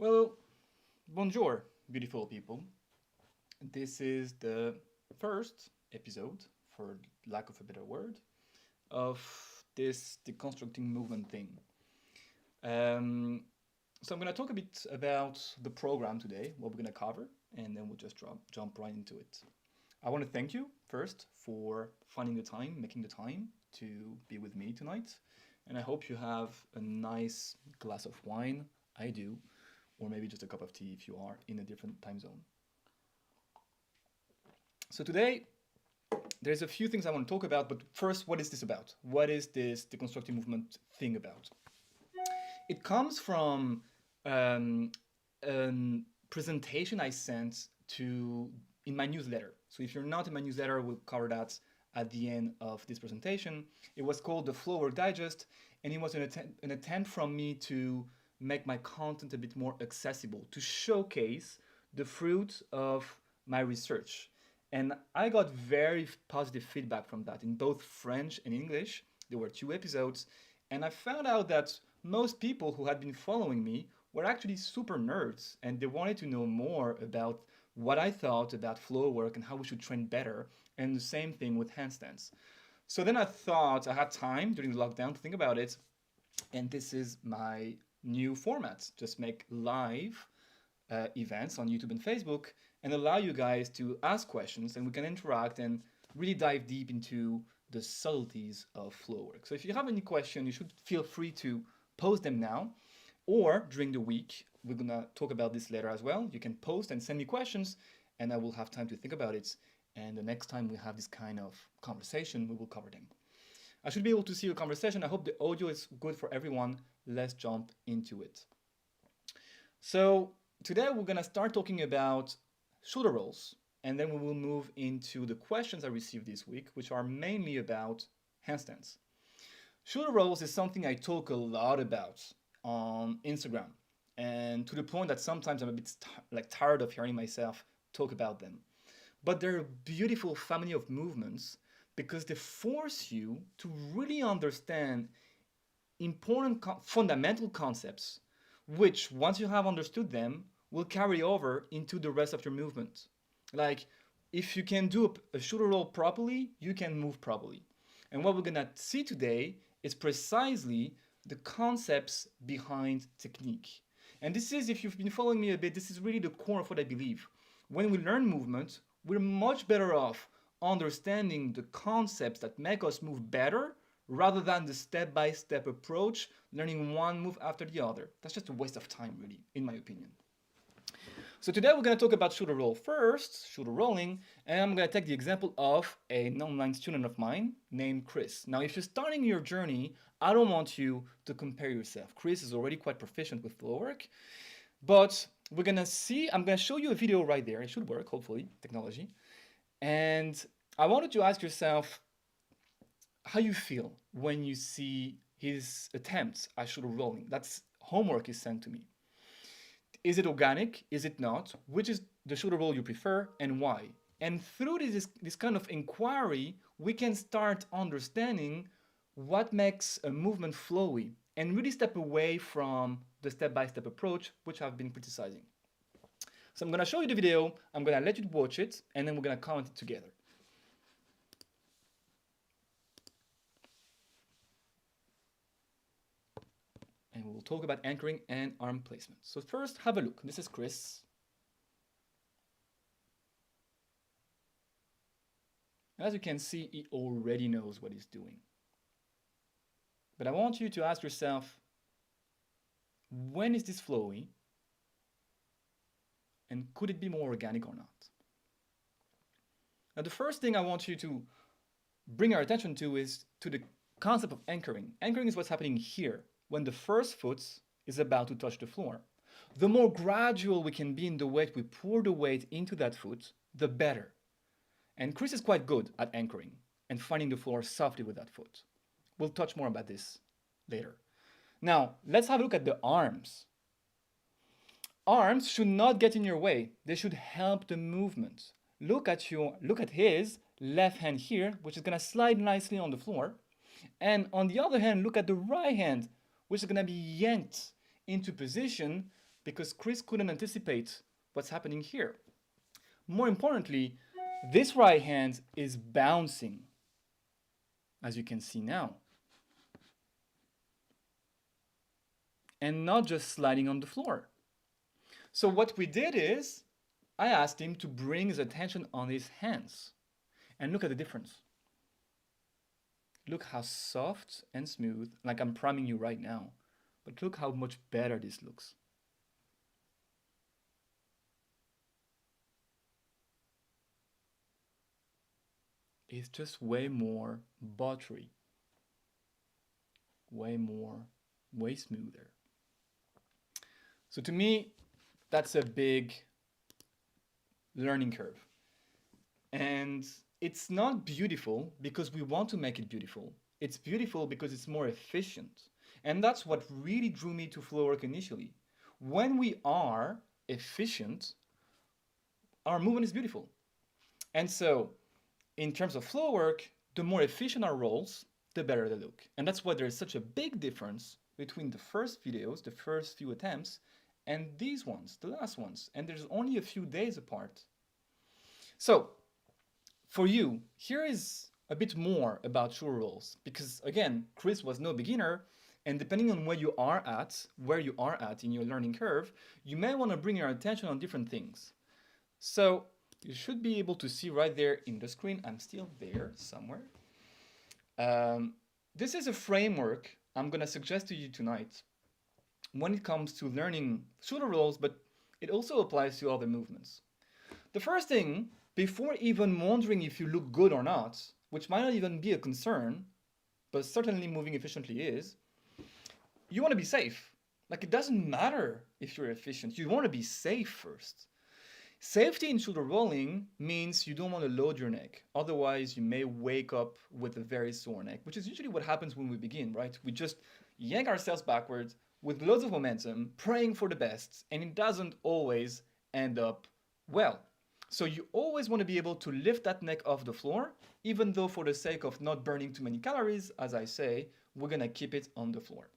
Well, bonjour, beautiful people. This is the first episode, for lack of a better word, of this deconstructing movement thing. Um, so I'm going to talk a bit about the program today, what we're going to cover, and then we'll just jump right into it. I want to thank you first for finding the time, making the time to be with me tonight. And I hope you have a nice glass of wine. I do, or maybe just a cup of tea if you are in a different time zone. So today, there's a few things I want to talk about, but first, what is this about? What is this deconstructing movement thing about? It comes from a presentation I sent to in my newsletter. So if you're not in my newsletter, we'll cover that at the end of this presentation. It was called the Floorwork Digest, and it was an attempt from me to make my content a bit more accessible, to showcase the fruit of my research. And I got very positive feedback from that in both French and English. There were 2 episodes, and I found out that most people who had been following me were actually super nerds, and they wanted to know more about what I thought about flow work and how we should train better, and the same thing with handstands. So then I thought I had time during the lockdown to think about it, and this is my new format. Just make live events on YouTube and Facebook and allow you guys to ask questions, and we can interact and really dive deep into the subtleties of flow work. So if you have any question, you should feel free to post them now or during the week. We're gonna talk about this later as well. You can post and send me questions, and I will have time to think about it. And the next time we have this kind of conversation, we will cover them. I should be able to see your conversation. I hope the audio is good for everyone. Let's jump into it. So today we're gonna start talking about shoulder rolls, and then we will move into the questions I received this week, which are mainly about handstands. Shoulder rolls is something I talk a lot about on Instagram, and to the point that sometimes I'm a bit tired of hearing myself talk about them. But they're a beautiful family of movements because they force you to really understand important fundamental concepts, which once you have understood them, will carry over into the rest of your movement. Like, if you can do a shoulder roll properly, you can move properly. And what we're gonna see today is precisely the concepts behind technique. And this is, if you've been following me a bit, this is really the core of what I believe. When we learn movement, we're much better off understanding the concepts that make us move better rather than the step-by-step approach, learning one move after the other. That's just a waste of time, really, in my opinion. So today we're going to talk about shoulder roll first, shoulder rolling, and I'm going to take the example of an online student of mine named Chris. Now, if you're starting your journey, I don't want you to compare yourself. Chris is already quite proficient with Floorwork, but we're going to see, I'm going to show you a video right there. It should work, hopefully, technology. And I wanted to ask yourself how you feel when you see his attempts at shoulder rolling. That's homework is sent to me. Is it organic? Is it not? Which is the shoulder roll you prefer and why? And through this kind of inquiry, we can start understanding what makes a movement flowy and really step away from the step-by-step approach, which I've been criticizing. So I'm going to show you the video, I'm going to let you watch it, and then we're going to comment it together. And we'll talk about anchoring and arm placement. So first, have a look. This is Chris. As you can see, he already knows what he's doing. But I want you to ask yourself, when is this flowy? And could it be more organic or not? Now, the first thing I want you to bring our attention to is to the concept of anchoring. Anchoring is what's happening here, when the first foot is about to touch the floor. The more gradual we can be in the way we pour the weight into that foot, the better. And Chris is quite good at anchoring and finding the floor softly with that foot. We'll touch more about this later. Now, let's have a look at the arms. Arms should not get in your way. They should help the movement. Look at his left hand here, which is going to slide nicely on the floor. And on the other hand, look at the right hand, which is going to be yanked into position because Chris couldn't anticipate what's happening here. More importantly, this right hand is bouncing, as you can see now, and not just sliding on the floor. So what we did is, I asked him to bring his attention on his hands. And look at the difference. Look how soft and smooth, like I'm priming you right now. But look how much better this looks. It's just way more buttery. Way smoother. So to me, that's a big learning curve. And it's not beautiful because we want to make it beautiful. It's beautiful because it's more efficient. And that's what really drew me to Floorwork initially. When we are efficient, our movement is beautiful. And so, in terms of Floorwork, the more efficient our rolls, the better they look. And that's why there's such a big difference between the first videos, the first few attempts, and these ones, the last ones. And there's only a few days apart. So, for you, here is a bit more about shoulder rolls, because again, Chris was no beginner, and depending on where you are at in your learning curve, you may want to bring your attention on different things. So you should be able to see right there in the screen, I'm still there somewhere. This is a framework I'm going to suggest to you tonight when it comes to learning shoulder rolls, but it also applies to other movements. The first thing, before even wondering if you look good or not, which might not even be a concern, but certainly moving efficiently is, you want to be safe. Like, it doesn't matter if you're efficient. You want to be safe first. Safety in shoulder rolling means you don't want to load your neck. Otherwise, you may wake up with a very sore neck, which is usually what happens when we begin, right? We just yank ourselves backwards with loads of momentum, praying for the best, and it doesn't always end up well. So you always want to be able to lift that neck off the floor, even though for the sake of not burning too many calories, as I say, we're going to keep it on the floor.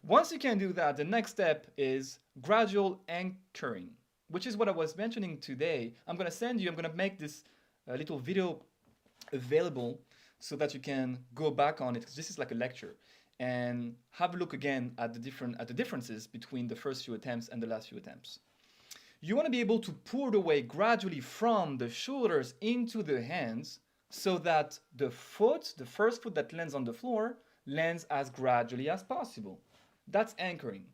Once you can do that, the next step is gradual anchoring, which is what I was mentioning today. I'm going to make this little video available so that you can go back on it, because this is like a lecture, and have a look again at the differences between the first few attempts and the last few attempts. You want to be able to pour the weight gradually from the shoulders into the hands so that the first foot that lands on the floor, lands as gradually as possible. That's anchoring.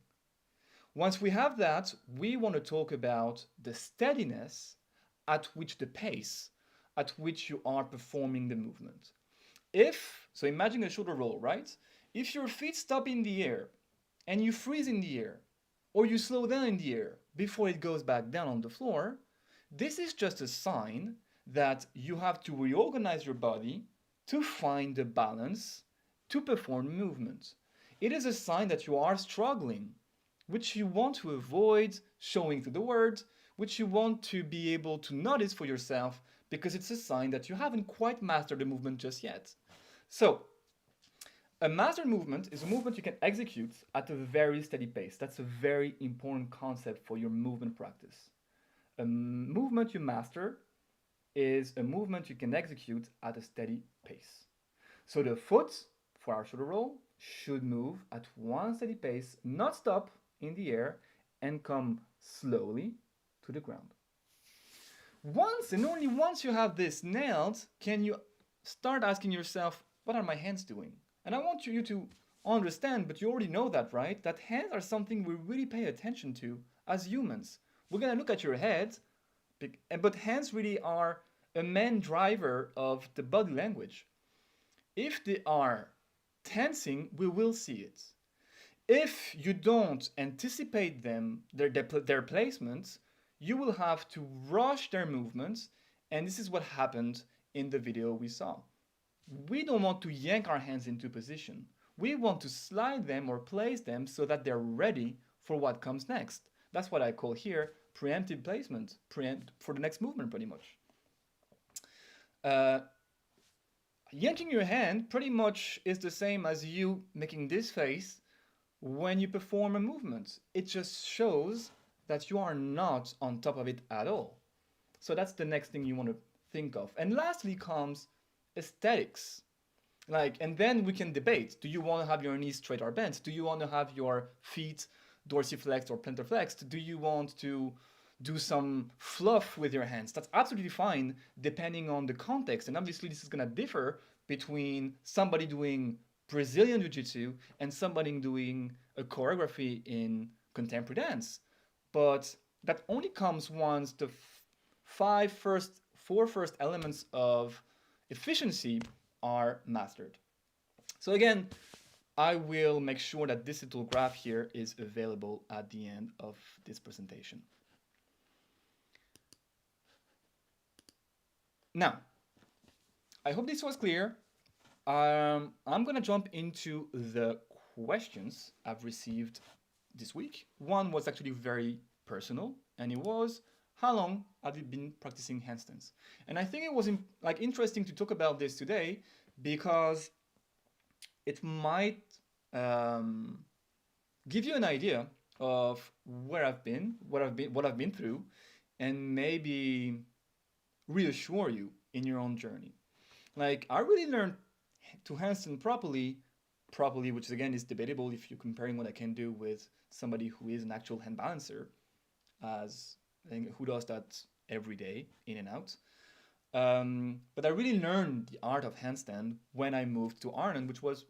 Once we have that, we want to talk about the steadiness at which the pace at which you are performing the movement. So imagine a shoulder roll, right? If your feet stop in the air and you freeze in the air, or you slow down in the air before it goes back down on the floor, this is just a sign that you have to reorganize your body to find the balance to perform movement. It is a sign that you are struggling, which you want to avoid showing to the world, which you want to be able to notice for yourself, because it's a sign that you haven't quite mastered the movement just yet. So, a mastered movement is a movement you can execute at a very steady pace. That's a very important concept for your movement practice. A movement you master is a movement you can execute at a steady pace. So the foot, for our shoulder roll, should move at one steady pace, not stop in the air, and come slowly to the ground. Once and only once you have this nailed, can you start asking yourself, what are my hands doing? And I want you to understand, but you already know that, right? That hands are something we really pay attention to as humans. We're going to look at your head, but hands really are a main driver of the body language. If they are tensing, we will see it. If you don't anticipate their placements, you will have to rush their movements, and this is what happened in the video we saw. We don't want to yank our hands into position. We want to slide them or place them so that they're ready for what comes next. That's what I call here preemptive placement, for the next movement pretty much. Yanking your hand pretty much is the same as you making this face when you perform a movement. It just shows that you are not on top of it at all. So that's the next thing you want to think of. And lastly comes aesthetics. Like, and then we can debate. Do you want to have your knees straight or bent? Do you want to have your feet dorsiflexed or plantar flexed? Do you want to do some fluff with your hands? That's absolutely fine depending on the context. And obviously this is going to differ between somebody doing Brazilian Jiu-Jitsu and somebody doing a choreography in contemporary dance. But that only comes once the four first elements of efficiency are mastered. So again, I will make sure that this little graph here is available at the end of this presentation. Now, I hope this was clear. I'm going to jump into the questions I've received this week. One was actually very personal, and it was, how long have you been practicing handstands? And I think it was interesting to talk about this today because it might give you an idea of where I've been, what I've been through, and maybe reassure you in your own journey. Like, I really learned to handstand properly, which again is debatable if you're comparing what I can do with somebody who is an actual hand balancer, as who does that every day in and out. But I really learned the art of handstand when I moved to Ireland, which was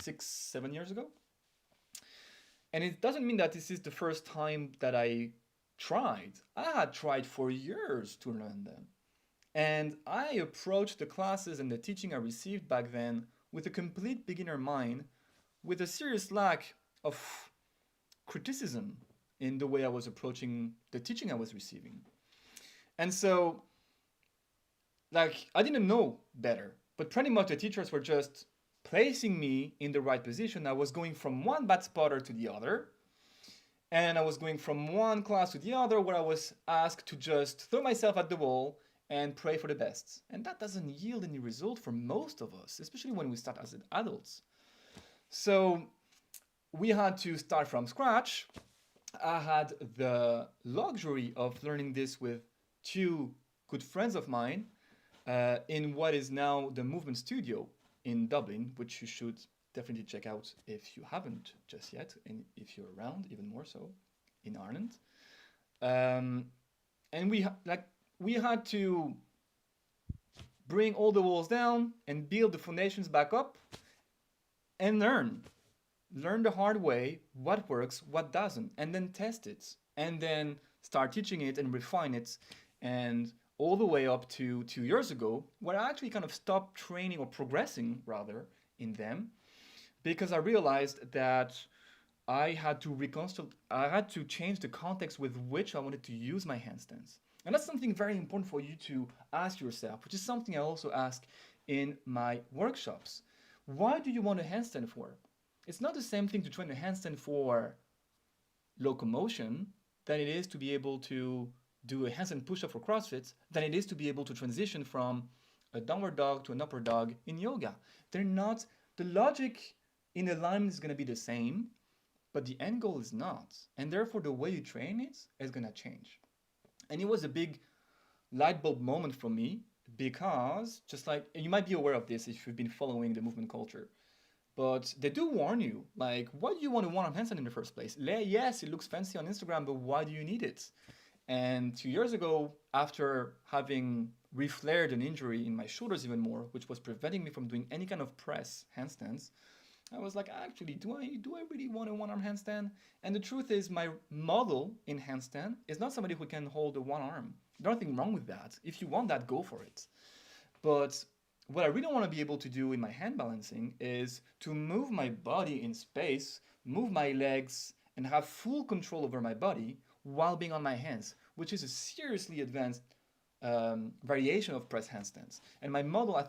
6-7 years ago. And it doesn't mean that this is the first time that I tried. I had tried for years to learn them. And I approached the classes and the teaching I received back then with a complete beginner mind, with a serious lack of criticism in the way I was approaching the teaching I was receiving. And so, like, I didn't know better, but pretty much the teachers were just placing me in the right position. I was going from one bad spotter to the other, and I was going from one class to the other where I was asked to just throw myself at the wall and pray for the best. And that doesn't yield any result for most of us, especially when we start as adults. So we had to start from scratch. I had the luxury of learning this with two good friends of mine in what is now the Movement Studio in Dublin, which you should definitely check out if you haven't just yet, and if you're around, even more so, in Ireland. And we had to bring all the walls down and build the foundations back up and learn the hard way what works, what doesn't, and then test it, and then start teaching it and refine it, and all the way up to 2 years ago, where I actually kind of stopped training, or progressing rather, in them, because I realized that I had to change the context with which I wanted to use my handstands. And that's something very important for you to ask yourself, which is something I also ask in my workshops. Why do you want a handstand for? It's not the same thing to train a handstand for locomotion than it is to be able to do a handstand push-up for CrossFit than it is to be able to transition from a downward dog to an upward dog in yoga. They're not, the logic in alignment is going to be the same, but the end goal is not. And therefore the way you train it is going to change. And it was a big light bulb moment for me because, just like, and you might be aware of this if you've been following the movement culture, but they do warn you, like, why do you want to one-arm handstand in the first place? Yes, it looks fancy on Instagram, but why do you need it? And 2 years ago, after having reflared an injury in my shoulders even more, which was preventing me from doing any kind of press handstands, I was like, actually, do I really want a one-arm handstand? And the truth is, my model in handstand is not somebody who can hold a one arm. There's nothing wrong with that. If you want that, go for it. But what I really want to be able to do in my hand balancing is to move my body in space, move my legs, and have full control over my body while being on my hands, which is a seriously advanced variation of press handstands. And my model, I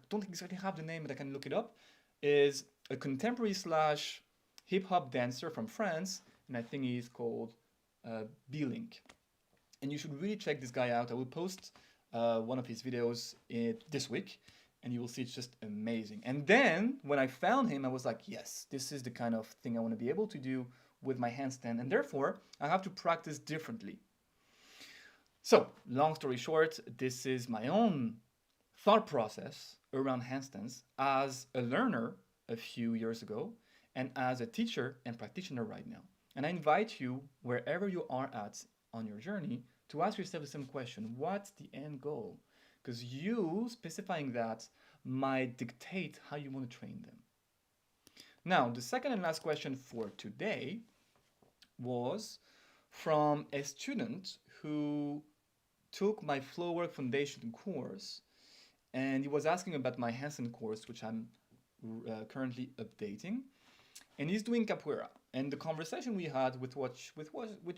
don't exactly have the name, but I can look it up, is a contemporary / hip-hop dancer from France, and I think he's called B-Link. And you should really check this guy out. I will post one of his videos this week, And you will see it's just amazing. And then when I found him, I was like, yes, this is the kind of thing I want to be able to do with my handstand. And therefore, I have to practice differently. So, long story short, this is my own thought process around handstands as a learner a few years ago and as a teacher and practitioner right now. And I invite you, wherever you are at on your journey, to ask yourself the same question: what's the end goal? Because you specifying that might dictate how you want to train them. Now, the second and last question for today was from a student who took my Floorwork Foundation course, and he was asking about my handstand course, which I'm currently updating. And he's doing capoeira. And the conversation we had, which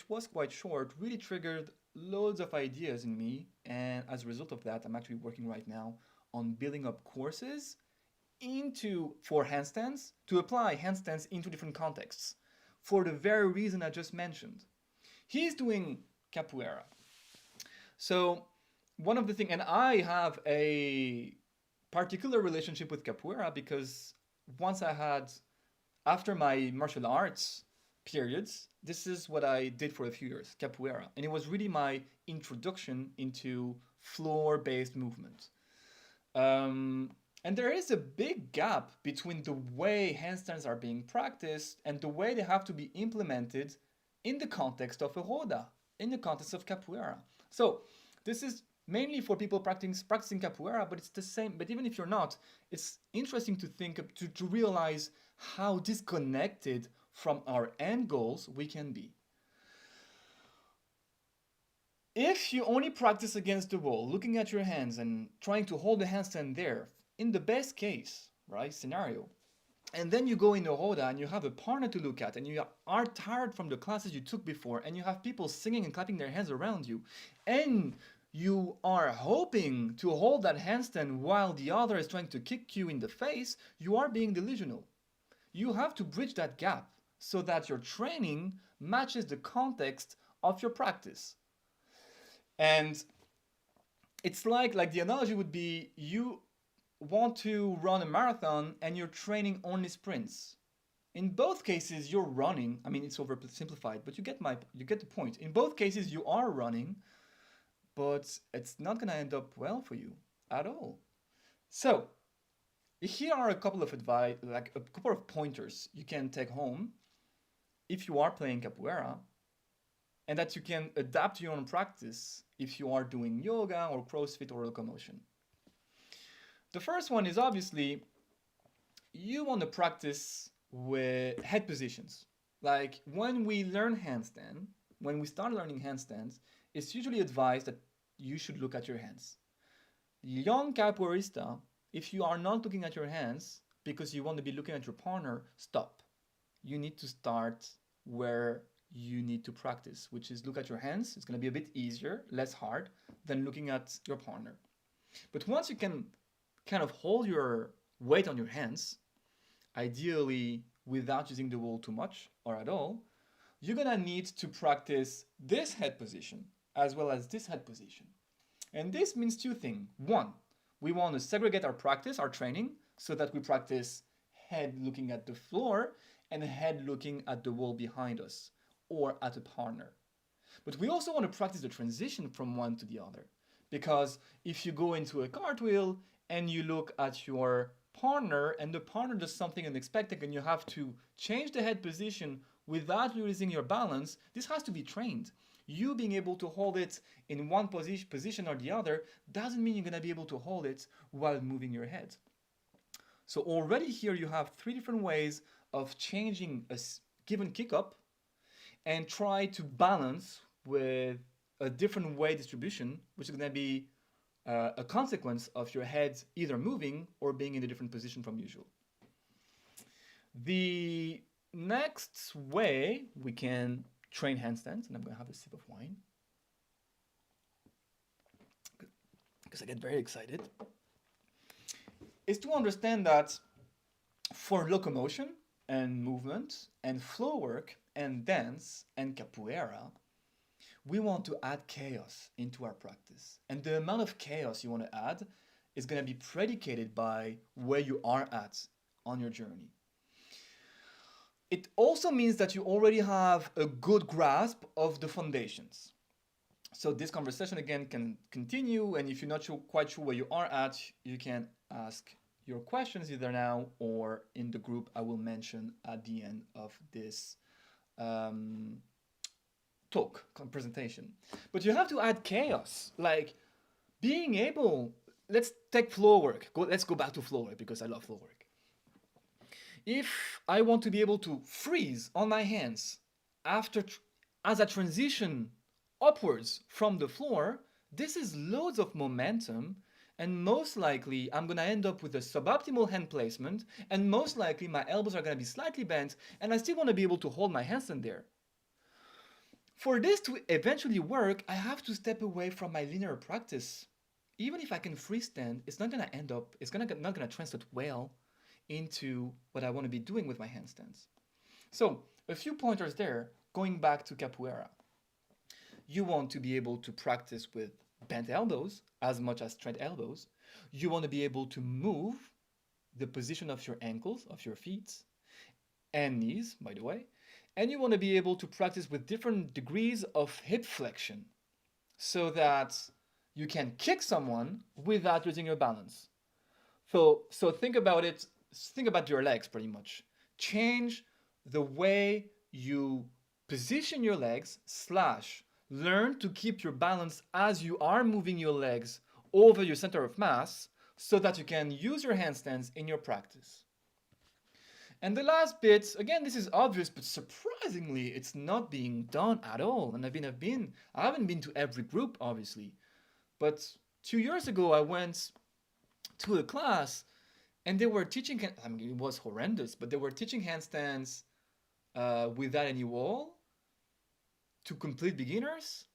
was quite short, really triggered loads of ideas in me. And as a result of that, I'm actually working right now on building up courses for handstands, to apply handstands into different contexts, for the very reason I just mentioned. He's doing capoeira. So one of the things, and I have a particular relationship with capoeira because after my martial arts periods, this is what I did for a few years, capoeira. And it was really my introduction into floor-based movement. And there is a big gap between the way handstands are being practiced and the way they have to be implemented in the context of a roda, in the context of capoeira. So this is mainly for people practicing capoeira, but it's the same. But even if you're not, it's interesting to think to realize how disconnected from our end goals we can be. If you only practice against the wall, looking at your hands and trying to hold the handstand there, in the best case, right, scenario, and then you go in the roda and you have a partner to look at and you are tired from the classes you took before and you have people singing and clapping their hands around you and you are hoping to hold that handstand while the other is trying to kick you in the face, you are being delusional. You have to bridge that gap so that your training matches the context of your practice. And it's like the analogy would be, you want to run a marathon and you're training only sprints. In both cases, you're running. I mean, it's oversimplified, but you get the point. In both cases, you are running, but it's not going to end up well for you at all. So here are a couple of advice, like a couple of pointers you can take home if you are playing capoeira, and that you can adapt to your own practice if you are doing yoga or CrossFit or locomotion. The first one is obviously you want to practice with head positions. Like when we learn handstand, when we start learning handstands, it's usually advised that you should look at your hands. Young capoeirista, if you are not looking at your hands because you want to be looking at your partner, stop. You need to start where you need to practice, which is look at your hands. It's going to be a bit easier, less hard than looking at your partner. But once you can kind of hold your weight on your hands, ideally without using the wall too much or at all, you're going to need to practice this head position as well as this head position. And this means two things. One, we want to segregate our practice, our training, so that we practice head looking at the floor and head looking at the wall behind us or at a partner. But we also want to practice the transition from one to the other, because if you go into a cartwheel and you look at your partner and the partner does something unexpected and you have to change the head position without losing your balance, this has to be trained. You being able to hold it in one position or the other doesn't mean you're going to be able to hold it while moving your head. So already here you have three different ways of changing a given kick up and try to balance with a different weight distribution, which is going to be a consequence of your head either moving or being in a different position from usual. The next way we can train handstands, and I'm going to have a sip of wine because I get very excited, is to understand that for locomotion and movement and flow work and dance and capoeira, we want to add chaos into our practice. And the amount of chaos you want to add is going to be predicated by where you are at on your journey. It also means that you already have a good grasp of the foundations. So this conversation again can continue, and if you're not quite sure where you are at, you can ask your questions either now or in the group I will mention at the end of this presentation. But you have to add chaos, like being able. Let's take Floorwork. Let's go back to Floorwork because I love Floorwork. If I want to be able to freeze on my hands as I transition upwards from the floor, this is loads of momentum, and most likely I'm going to end up with a suboptimal hand placement, and most likely my elbows are going to be slightly bent, and I still want to be able to hold my hands in there. For this to eventually work, I have to step away from my linear practice. Even if I can freestand, it's not going to end up, it's not going to translate well into what I want to be doing with my handstands. So a few pointers there, going back to capoeira. You want to be able to practice with bent elbows as much as straight elbows. You want to be able to move the position of your ankles, of your feet, and knees, by the way. And you want to be able to practice with different degrees of hip flexion so that you can kick someone without losing your balance. So think about it. Think about your legs pretty much. Change the way you position your legs / learn to keep your balance as you are moving your legs over your center of mass so that you can use your handstands in your practice. And the last bit, again, this is obvious, but surprisingly, it's not being done at all. And I haven't been to every group, obviously, but 2 years ago, I went to a class and they were teaching, I mean, it was horrendous, but they were teaching handstands without any wall to complete beginners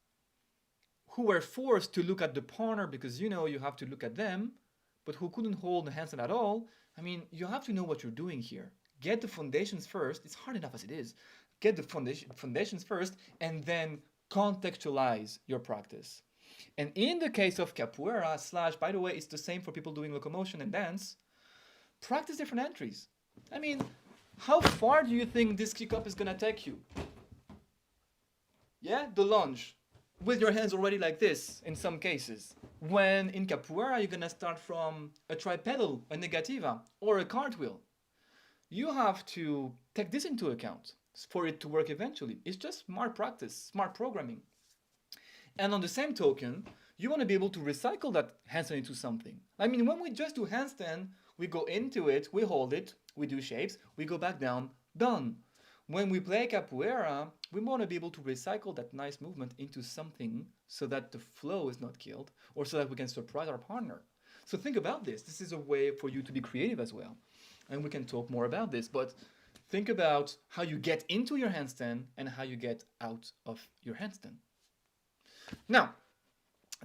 who were forced to look at the partner because, you have to look at them, but who couldn't hold the handstand at all. I mean, you have to know what you're doing here. Get the foundations first. It's hard enough as it is. Get the foundations first and then contextualize your practice. And in the case of capoeira / by the way, it's the same for people doing locomotion and dance, practice different entries. I mean, how far do you think this kick up is going to take you? Yeah, the lunge with your hands already like this in some cases. When in capoeira, you're going to start from a tripedal, a negativa, or a cartwheel. You have to take this into account for it to work eventually. It's just smart practice, smart programming. And on the same token, you want to be able to recycle that handstand into something. I mean, when we just do handstand, we go into it, we hold it, we do shapes, we go back down, done. When we play capoeira, we want to be able to recycle that nice movement into something so that the flow is not killed or so that we can surprise our partner. So think about this. This is a way for you to be creative as well. And we can talk more about this, but think about how you get into your handstand and how you get out of your handstand. Now,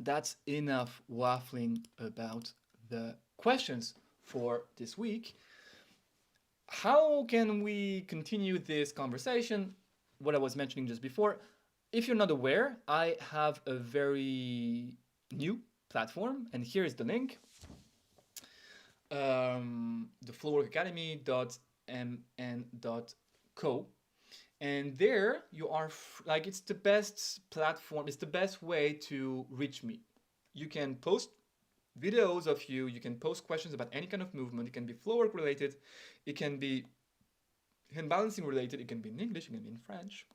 that's enough waffling about the questions for this week. How can we continue this conversation? What I was mentioning just before. If you're not aware, I have a very new platform, and here is the link. The floorworkacademy.mn.co. And there you are, it's the best platform, it's the best way to reach me. You can post videos of you can post questions about any kind of movement. It can be floorwork related, it can be hand balancing related, it can be in English, it can be in French.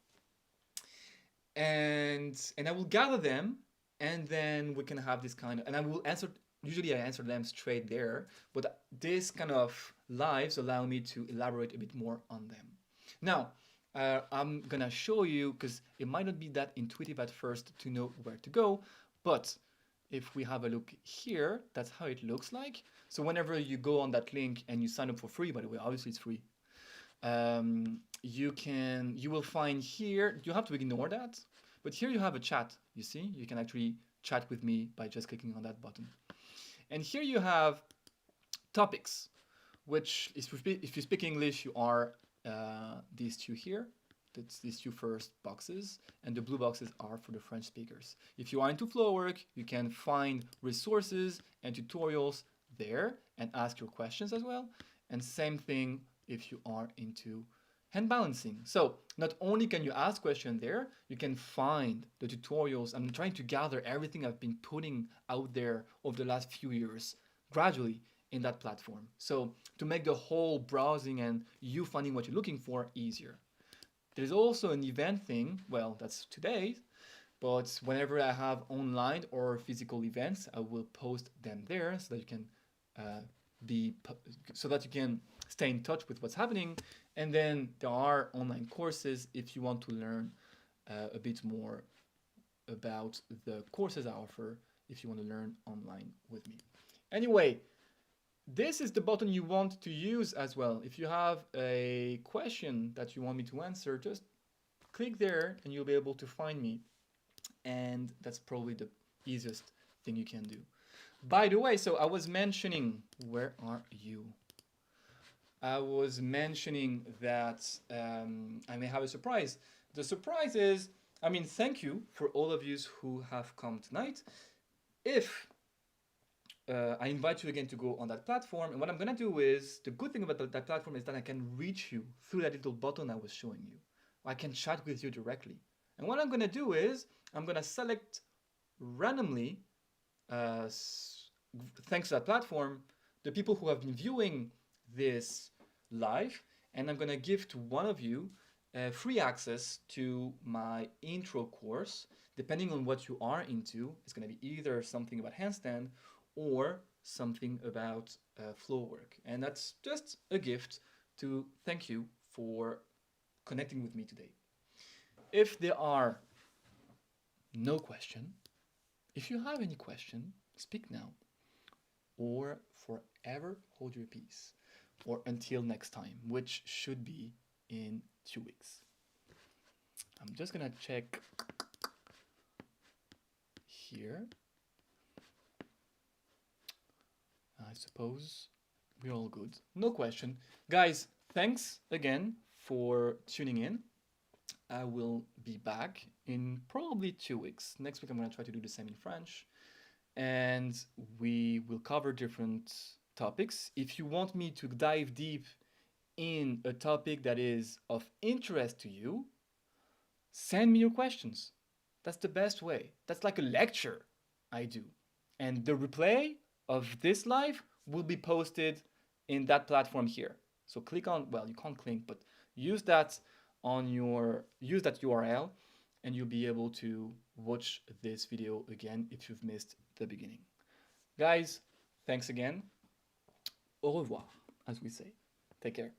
And I will gather them, and then we can have this kind of, and I will answer, usually I answer them straight there, but this kind of lives allow me to elaborate a bit more on them. Now, I'm gonna show you, because it might not be that intuitive at first to know where to go, but if we have a look here, that's how it looks like. So whenever you go on that link and you sign up for free, by the way, obviously it's free, you will find here, you have to ignore that, but here you have a chat, you see? You can actually chat with me by just clicking on that button. And here you have topics, which if you speak English, you are these two here. That's these two first boxes, and the blue boxes are for the French speakers. If you are into Floorwork, you can find resources and tutorials there and ask your questions as well. And same thing if you are into hand balancing. So not only can you ask questions there, you can find the tutorials. I'm trying to gather everything I've been putting out there over the last few years gradually in that platform. So to make the whole browsing and you finding what you're looking for easier. There's also an event thing, well, that's today, but whenever I have online or physical events, I will post them there so that you can stay in touch with what's happening. And then there are online courses if you want to learn a bit more about the courses I offer if you want to learn online with me. Anyway, this is the button you want to use as well. If you have a question that you want me to answer, just click there and you'll be able to find me. And that's probably the easiest thing you can do. By the way, so I was mentioning, where are you? I was mentioning that I may have a surprise. The surprise is, thank you for all of you who have come tonight. If I invite you again to go on that platform, and what I'm gonna do is, the good thing about that platform is that I can reach you through that little button I was showing you. I can chat with you directly. And what I'm gonna do is, I'm gonna select randomly, thanks to that platform, the people who have been viewing this live, and I'm gonna give to one of you free access to my intro course. Depending on what you are into, it's gonna be either something about handstand or something about Floorwork. And that's just a gift to thank you for connecting with me today. If there are no question, if you have any question, speak now, or forever hold your peace, or until next time, which should be in 2 weeks. I'm just gonna check here. I suppose we're all good. No question. Guys, thanks again for tuning in. I will be back in probably 2 weeks. Next week, I'm going to try to do the same in French. And we will cover different topics. If you want me to dive deep in a topic that is of interest to you, send me your questions. That's the best way. That's like a lecture I do. And the replay of this live will be posted in that platform here. So click on, well, you can't click, but use that URL and you'll be able to watch this video again if you've missed the beginning. Guys, thanks again. Au revoir, as we say. Take care.